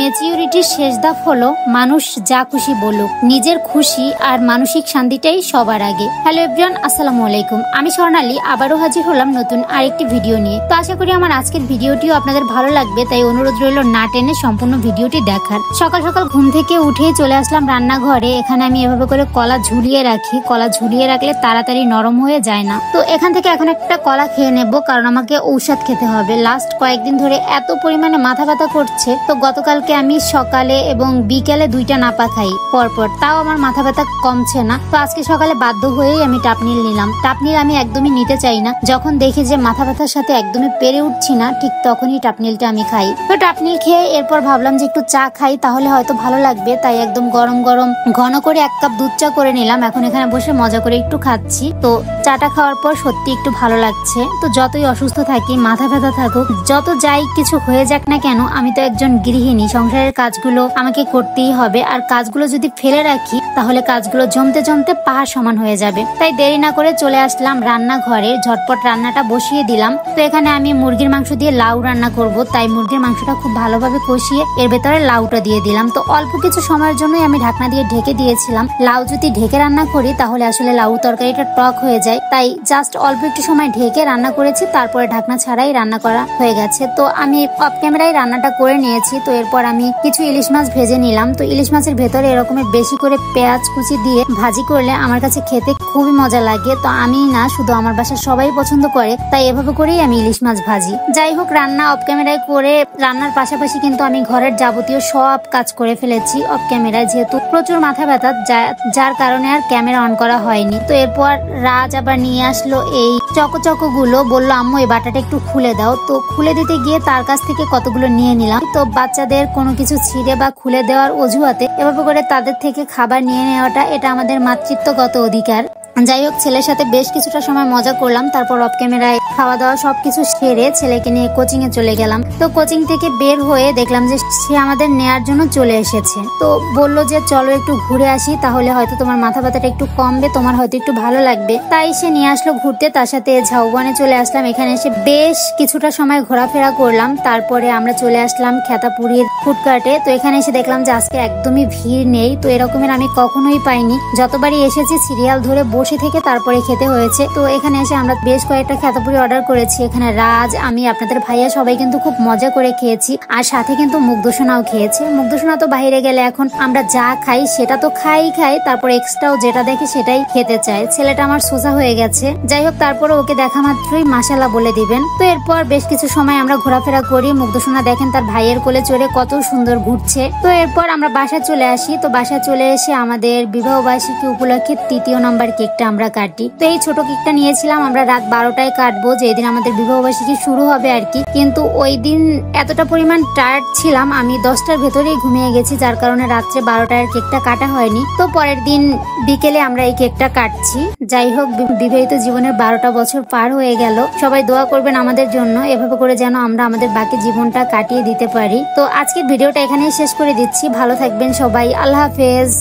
ম্যাচিউরিটির শেষ ধাপ হলো মানুষ যা খুশি বলুক, নিজের খুশি আর মানসিক শান্তিটাই সবার আগে। হ্যালো এভরিওয়ান, আসসালামু আলাইকুম। আমি স্বর্ণালী আবারও হাজির হলাম নতুন আরেকটি ভিডিও নিয়ে। তো আশা করি আমার আজকের ভিডিওটিও আপনাদের ভালো লাগবে, তাই অনুরোধ রইল না টেনে সম্পূর্ণ ভিডিওটি দেখার। সকাল সকাল ঘুম থেকে উঠেই চলে আসলাম রান্নাঘরে। এখানে আমি এভাবে করে কলা ঝুলিয়ে রাখি। কলা ঝুলিয়ে রাখলে তাড়াতাড়ি নরম হয়ে যায় না। তো এখান থেকে এখন একটা কলা খেয়ে নেব, কারণ আমাকে ঔষধ খেতে হবে। লাস্ট কয়েকদিন ধরে এত পরিমাণে মাথা ব্যথা করছে, তো গতকালকে আমি সকালে এবং বিকেলে 2টা নাপা খাই পরপর, তাও আমার মাথা ব্যথা কমছে না। তো আজকে সকালে বাধ্য হয়েই আমি টাপনিল নিলাম। টাপনিল আমি একদমই নিতে চাই না, যখন দেখি যে মাথা ব্যথার সাথে একদমই পেরে উঠছি না, ঠিক তখনই টাপনিলটা আমি খাই। তো টাপনিল খেয়ে এরপর ভাবলাম যে একটু চা খাই, তাহলে হয়তো ভালো লাগবে। তাই একদম গরম গরম ঘন করে 1 কাপ দুধ চা করে নিলাম। এখন এখানে বসে মজা করে একটু খাচ্ছি। তো চাটা খাওয়ার পর সত্যি একটু ভালো লাগছে। তো যতই অসুস্থ থাকি, মাথা ব্যথা থাকুক, যত যাই কিছু হয়ে যাক না কেন, আমি তো একজন গৃহিণী। সংসারের কাজগুলো আমাকে করতেই হবে, আর কাজগুলো যদি ফেলে রাখি তাহলে কাজগুলো জমতে জমতে পাহাড় সমান হয়ে যাবে। তাই দেরি না করে চলে আসলাম রান্নাঘরে, ঝটপট রান্নাটা বসিয়ে দিলাম। তো এখানে আমি মুরগির মাংস দিয়ে লাউ রান্না করব, তাই মুরগির মাংসটা খুব ভালোভাবে কষিয়ে এর ভেতরে লাউটা দিয়ে দিলাম। তো অল্প কিছু সময়ের জন্যই আমি ঢাকনা দিয়ে ঢেকে দিয়েছিলাম। লাউ যদি ঢেকে রান্না করি তাহলে আসলে লাউ তরকারিটা টক হয়ে যায়, তাই জাস্ট অল্প একটু সময় ঢেকে রান্না করেছি, তারপরে ঢাকনা ছাড়াই রান্না করা হয়ে গেছে। তো আমি অফ ক্যামেরায় রান্নাটা করে নিয়েছি। তো এরপর আমি কিছু ইলিশ মাছ ভেজে নিলাম। তো ইলিশ মাছের ভেতরে এরকমের বেশি করে পেঁয়াজ কুচি দিয়ে ভাজি করলে আমার কাছে খেতে খুবই মজা লাগে। তো আমি না, শুধু আমার বাসার সবাই পছন্দ করে, তাই এভাবে করেই আমি ইলিশ মাছ ভাজি। যাই হোক, রান্না অফ ক্যামেরায় করে রান্নার পাশাপাশি কিন্তু আমি ঘরের যাবতীয় সব কাজ করে ফেলেছি অফ ক্যামেরায়, যেহেতু প্রচুর মাথা ব্যথা, যার কারণে আর ক্যামেরা অন করা হয়নি। তো এরপর রাজ আবার নিয়ে আসলো এই চকো গুলো, বললো আম্মু এই বাটাটা একটু খুলে দাও। তো খুলে দিতে গিয়ে তার কাছ থেকে কতগুলো নিয়ে নিলাম। তো বাচ্চাদের কোনো কিছু ছিঁড়ে বা খুলে দেওয়ার অজুহাতে এভাবে করে তাদের থেকে খাবার নিয়ে নেওয়াটা, এটা আমাদের মাতৃত্বগত অধিকার। যাই হোক, ছেলের সাথে বেশ কিছুটা সময় মজা করলাম। তারপর অফ ক্যামেরায় খাওয়া দাওয়া সবকিছু সেরে ছেলেকে নিয়ে কোচিং এ চলে গেলাম। তো কোচিং থেকে বের হয়ে দেখলাম যে সে আমাদের নেয়ার জন্য চলে এসেছে। তো বলল যে চলো একটু ঘুরে আসি, তাহলে হয়তো তোমার মাথা ব্যথাটা একটু কমবে, তোমার হয়তো একটু ভালো লাগবে। তাই সে নিয়ে আসলো ঘুরতে। তার সাথে ঝাউবনে চলে আসলাম। এখানে এসে বেশ কিছুটা সময় ঘোরাফেরা করলাম। তারপরে আমরা চলে আসলাম খেতাপুরীর ফুডকার্টে। তো এখানে এসে দেখলাম যে আজকে একদমই ভিড় নেই। তো এরকমের আমি কখনোই পাইনি। যতবারই এসেছি সিরিয়াল ধরে বসে থেকে তারপরে খেতে হয়েছে। তো এখানে এসে আমরা বেশ কয়েকটা খেতাপুরি অর্ডার করেছি। এখানে রাজ, আমি, আপনাদের ভাইয়া সবাই কিন্তু খুব মজা করে খেয়েছি, আর সাথে কিন্তু মুগ্ধসোনাও খেয়েছে। মুগ্ধসোনা তো বাইরে গেলে এখন আমরা যা খাই সেটা তো খাই, তারপর এক্সট্রাও যেটা দেখে সেটাই খেতে চায়। ছেলেটা আমার সোজা হয়ে গেছে। যাই হোক, তারপরে ওকে দেখা মাত্রই মাশাআল্লাহ বলে দিবেন। তো এরপর বেশ কিছু সময় আমরা ঘোরাফেরা করি। মুগ্ধসোনা দেখেন তার ভাইয়ের কোলে চড়ে কত সুন্দর ঘুরছে। তো এরপর আমরা বাসায় চলে আসি। তো বাসায় চলে এসে আমাদের বিবাহ বার্ষিকী উপলক্ষে 3য় নাম্বার কেকটা আমরা কাটি। তো এই ছোট কেকটা নিয়েছিলাম আমরা রাত 12টায় কাটবো, যেদিন আমাদের বিবাহবার্ষিকী শুরু হবে আর কি। কিন্তু ওই দিন এতটা পরিমাণ টায়ার্ড ছিলাম, আমি 10টার ভেতরেই ঘুমিয়ে গেছি, যার কারণে রাত্রে 12টায় কেকটা কাটা হয়নি। তো পরের দিন বিকেলে আমরা এই কেকটা কাটছি। যাই হোক, বিবাহিত জীবনের 12টা বছর পার হয়ে গেল। সবাই দোয়া করবেন আমাদের জন্য, এভাবে করে যেন আমরা আমাদের বাকি জীবনটা কাটিয়ে দিতে পারি। তো আজকের ভিডিওটা এখানেই শেষ করে দিচ্ছি। ভালো থাকবেন সবাই, আল্লাহ হাফেজ।